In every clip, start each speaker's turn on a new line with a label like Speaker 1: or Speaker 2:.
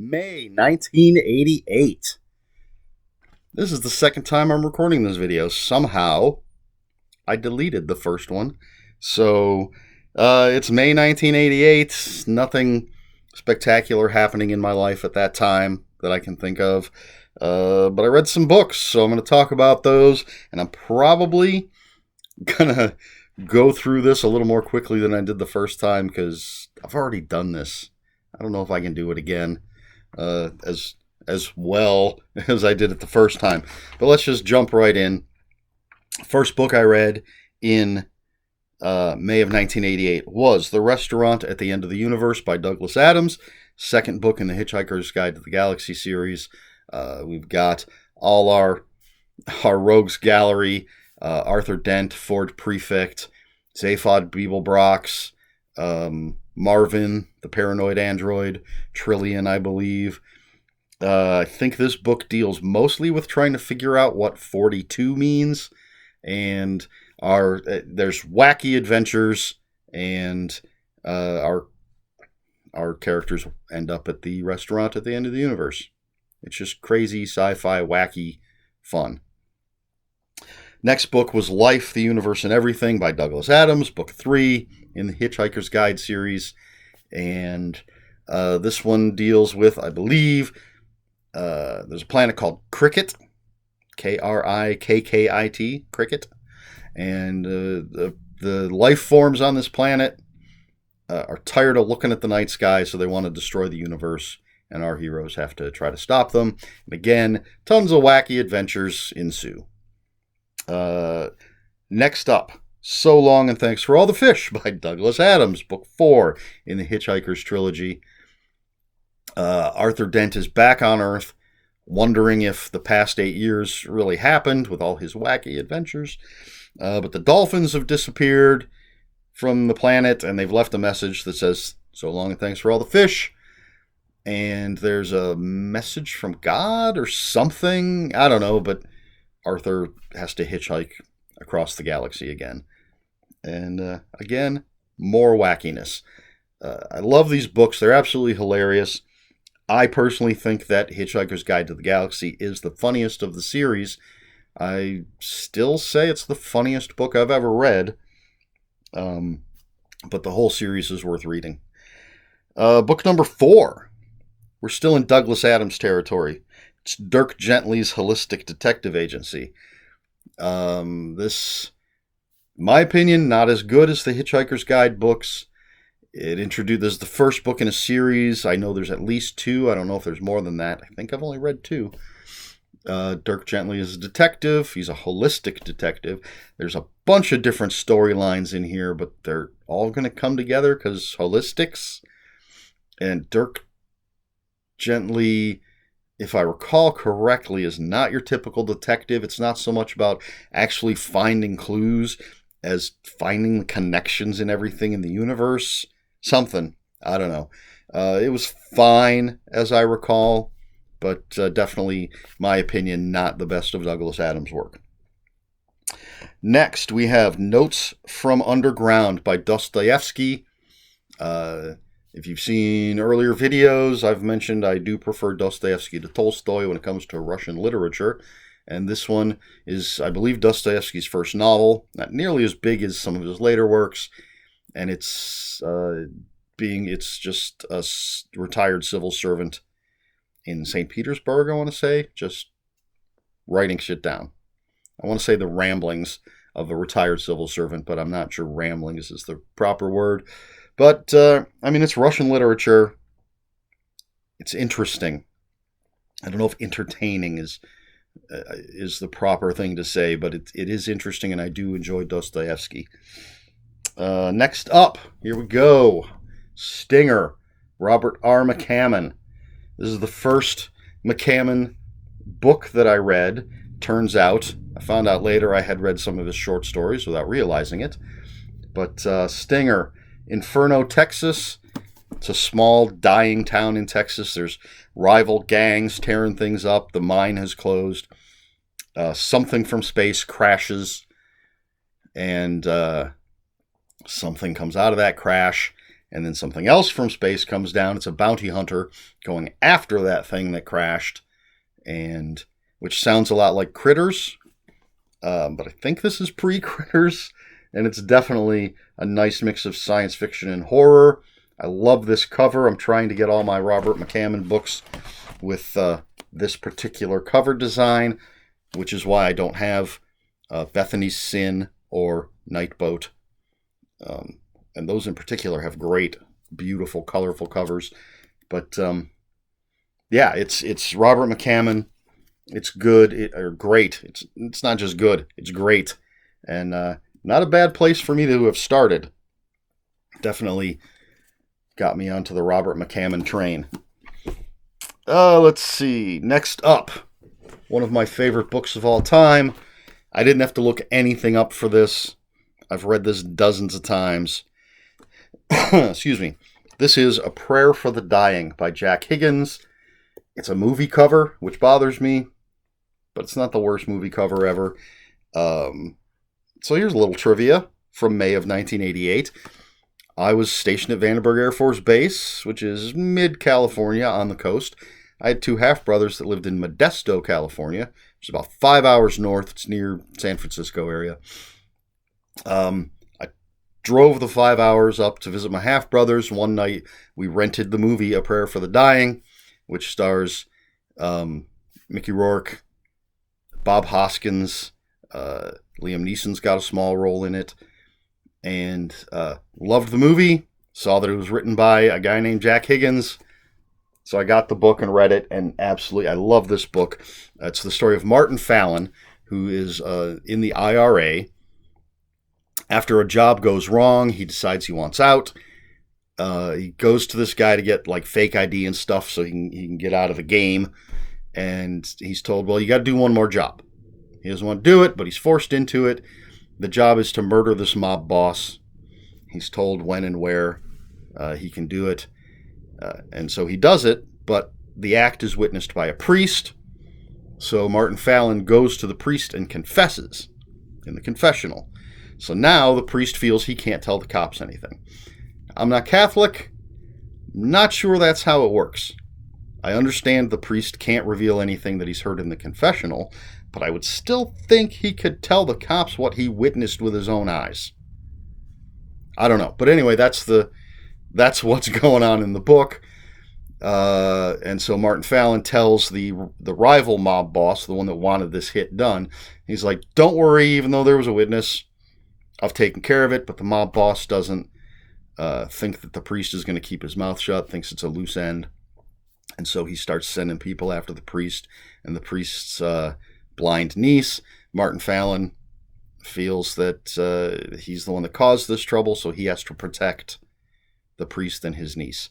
Speaker 1: May 1988. This is the second time I'm recording this video. Somehow, I deleted the first one. So, it's May 1988. Nothing spectacular happening in my life at that time that I can think of. But I read some books, so I'm going to talk about those. And I'm probably going to go through this a little more quickly than I did the first time because I've already done this. I don't know if I can do it again as well as I did it the first time. But let's just jump right in. First book I read in May of 1988 was The Restaurant at the End of the Universe by Douglas Adams. Second book in the Hitchhiker's Guide to the Galaxy series. We've got all our rogues gallery, Arthur Dent, Ford Prefect, Zaphod Beeblebrox, Marvin, the Paranoid Android, Trillian, I believe. I think this book deals mostly with trying to figure out what 42 means, and there's wacky adventures, and our characters end up at the restaurant at the end of the universe. It's just crazy, sci-fi, wacky fun. Next book was Life, the Universe, and Everything by Douglas Adams, book 3 in the Hitchhiker's Guide series. And this one deals with, I believe, there's a planet called Cricket, Krikkit, Cricket. And the life forms on this planet are tired of looking at the night sky, so they want to destroy the universe. And our heroes have to try to stop them. And again, tons of wacky adventures ensue. Next up, So Long and Thanks for All the Fish by Douglas Adams, book 4 in the Hitchhiker's trilogy. Arthur Dent is back on Earth, wondering if the past 8 years really happened with all his wacky adventures. But the dolphins have disappeared from the planet, and they've left a message that says, "So long and thanks for all the fish." And there's a message from God or something. I don't know, but Arthur has to hitchhike across the galaxy again. And again, more wackiness. I love these books. They're absolutely hilarious. I personally think that Hitchhiker's Guide to the Galaxy is the funniest of the series. I still say it's the funniest book I've ever read. But the whole series is worth reading. Book number 4. We're still in Douglas Adams territory. It's Dirk Gently's Holistic Detective Agency. This, in my opinion, not as good as the Hitchhiker's Guide books. This is the first book in a series. I know there's at least 2. I don't know if there's more than that. I think I've only read 2. Dirk Gently is a detective. He's a holistic detective. There's a bunch of different storylines in here, but they're all going to come together because holistics. And Dirk Gently, if I recall correctly, is not your typical detective. It's not so much about actually finding clues as finding the connections in everything in the universe. Something. I don't know. It was fine, as I recall, but definitely, my opinion, not the best of Douglas Adams' work. Next, we have Notes from Underground by Dostoyevsky. If you've seen earlier videos, I've mentioned I do prefer Dostoyevsky to Tolstoy when it comes to Russian literature. And this one is, I believe, Dostoyevsky's first novel. Not nearly as big as some of his later works. And it's just a retired civil servant in St. Petersburg, I want to say, just writing shit down. I want to say the ramblings of a retired civil servant, but I'm not sure ramblings is the proper word. But, it's Russian literature. It's interesting. I don't know if entertaining is the proper thing to say, but it is interesting, and I do enjoy Dostoyevsky. Next up, here we go. Stinger, Robert R. McCammon. This is the first McCammon book that I read. Turns out, I found out later I had read some of his short stories without realizing it. But Stinger, Inferno, Texas. It's a small, dying town in Texas. There's rival gangs tearing things up. The mine has closed. Something from space crashes. And something comes out of that crash and then something else from space comes down. It's a bounty hunter going after that thing that crashed, and which sounds a lot like Critters, but I think this is pre-Critters, and it's definitely a nice mix of science fiction and horror. I love this cover. I'm trying to get all my Robert McCammon books with this particular cover design, which is why I don't have Bethany's Sin or Night Boat. And those in particular have great, beautiful, colorful covers. But yeah, it's Robert McCammon. It's good, or great. It's not just good, it's great. And not a bad place for me to have started. Definitely got me onto the Robert McCammon train. Let's see. Next up, one of my favorite books of all time. I didn't have to look anything up for this. I've read this dozens of times. Excuse me. This is A Prayer for the Dying by Jack Higgins. It's a movie cover, which bothers me, but it's not the worst movie cover ever. So here's a little trivia from May of 1988. I was stationed at Vandenberg Air Force Base, which is mid-California on the coast. I had two half-brothers that lived in Modesto, California, which is about 5 hours north. It's near San Francisco area. I drove the 5 hours up to visit my half-brothers. One night, we rented the movie A Prayer for the Dying, which stars Mickey Rourke, Bob Hoskins, Liam Neeson's got a small role in it, and loved the movie. Saw that it was written by a guy named Jack Higgins. So I got the book and read it, and absolutely, I love this book. It's the story of Martin Fallon, who is in the IRA. After a job goes wrong, he decides he wants out. He goes to this guy to get like fake ID and stuff so he can get out of the game. And he's told, well, you got to do one more job. He doesn't want to do it, but he's forced into it. The job is to murder this mob boss. He's told when and where he can do it. And so he does it, but the act is witnessed by a priest. So Martin Fallon goes to the priest and confesses in the confessional. So now the priest feels he can't tell the cops anything. I'm not Catholic. Not sure that's how it works. I understand the priest can't reveal anything that he's heard in the confessional, but I would still think he could tell the cops what he witnessed with his own eyes. I don't know. But anyway, that's what's going on in the book. And so Martin Fallon tells the rival mob boss, the one that wanted this hit done, he's like, don't worry, even though there was a witness, I've taken care of it. But the mob boss doesn't think that the priest is going to keep his mouth shut, thinks it's a loose end. And so he starts sending people after the priest and the priest's blind niece. Martin Fallon feels that he's the one that caused this trouble, so he has to protect the priest and his niece.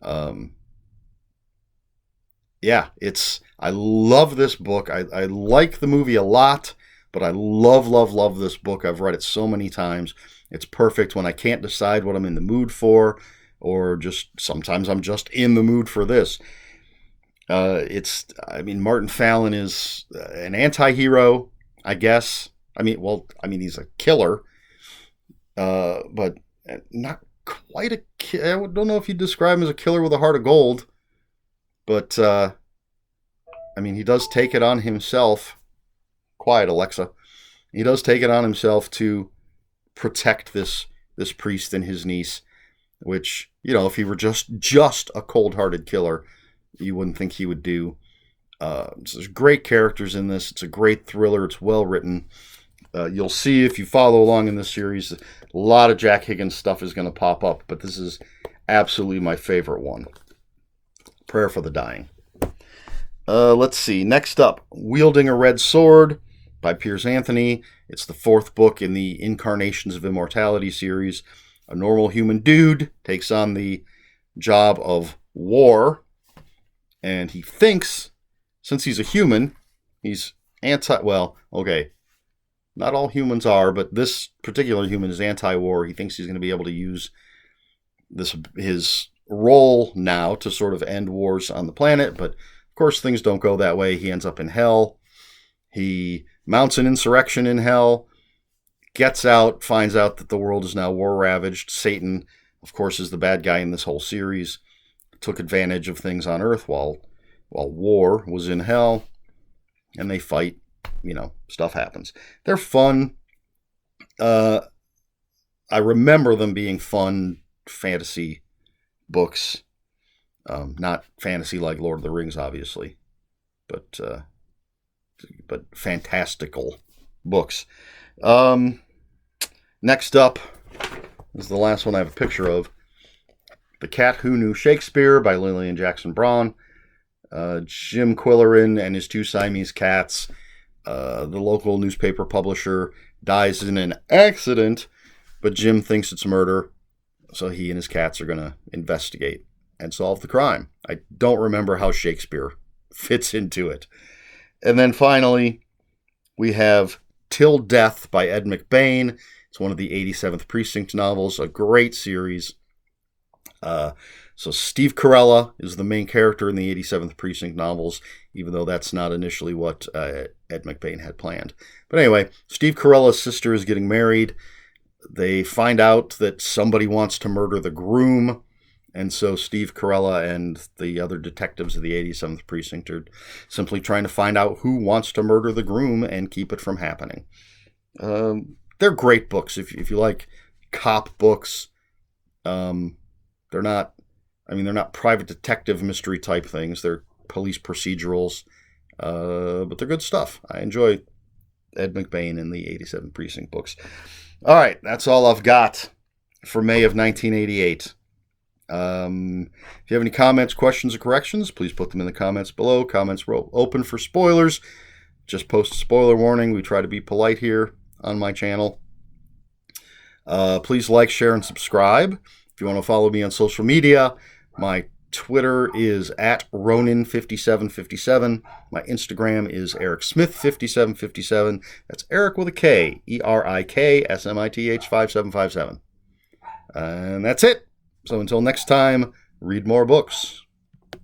Speaker 1: I love this book. I like the movie a lot, but I love this book. I've read it so many times. It's perfect when I can't decide what I'm in the mood for, or just sometimes I'm just in the mood for this. Martin Fallon is an anti-hero, I guess. He's a killer, but not quite a killer. I don't know if you'd describe him as a killer with a heart of gold, but he does take it on himself. Quiet, Alexa. He does take it on himself to protect this priest and his niece, which, if he were just a cold-hearted killer, you wouldn't think he would do. So there's great characters in this. It's a great thriller. It's well written. You'll see if you follow along in this series, a lot of Jack Higgins stuff is going to pop up, but this is absolutely my favorite one. Prayer for the Dying. Let's see. Next up, Wielding a Red Sword by Piers Anthony. It's the fourth book in the Incarnations of Immortality series. A normal human dude takes on the job of war, and he thinks, since he's a human, he's not all humans are, but this particular human is anti-war. He thinks he's going to be able to use his role now to sort of end wars on the planet, but of course things don't go that way. He ends up in hell. He mounts an insurrection in hell, gets out, finds out that the world is now war-ravaged. Satan of course, is the bad guy in this whole series. Took advantage of things on Earth while war was in hell, and they fight. Stuff happens. They're fun. I remember them being fun fantasy books. Not fantasy like Lord of the Rings, obviously, but fantastical books. Next up is the last one I have a picture of. The Cat Who Knew Shakespeare by Lillian Jackson Braun. Jim Quillerin and his two Siamese cats. The local newspaper publisher dies in an accident, but Jim thinks it's murder, so he and his cats are going to investigate and solve the crime. I don't remember how Shakespeare fits into it. And then finally, we have Till Death by Ed McBain. It's one of the 87th Precinct novels, a great series. So Steve Carella is the main character in the 87th Precinct novels, even though that's not initially what Ed McBain had planned. But anyway, Steve Carella's sister is getting married. They find out that somebody wants to murder the groom, and so Steve Carella and the other detectives of the 87th Precinct are simply trying to find out who wants to murder the groom and keep it from happening. They're great books. If you like cop books, they're not private detective mystery type things. They're police procedurals, but they're good stuff. I enjoy Ed McBain and the 87th Precinct books. All right, that's all I've got for May of 1988. If you have any comments, questions, or corrections, please put them in the comments below. Comments are open for spoilers. Just post a spoiler warning. We try to be polite here on my channel. Please like, share, and subscribe. If you want to follow me on social media, my Twitter is @Ronin5757. My Instagram is EricSmith5757. That's Eric with a K, ERIKSMITH 5757. And that's it. So until next time, read more books.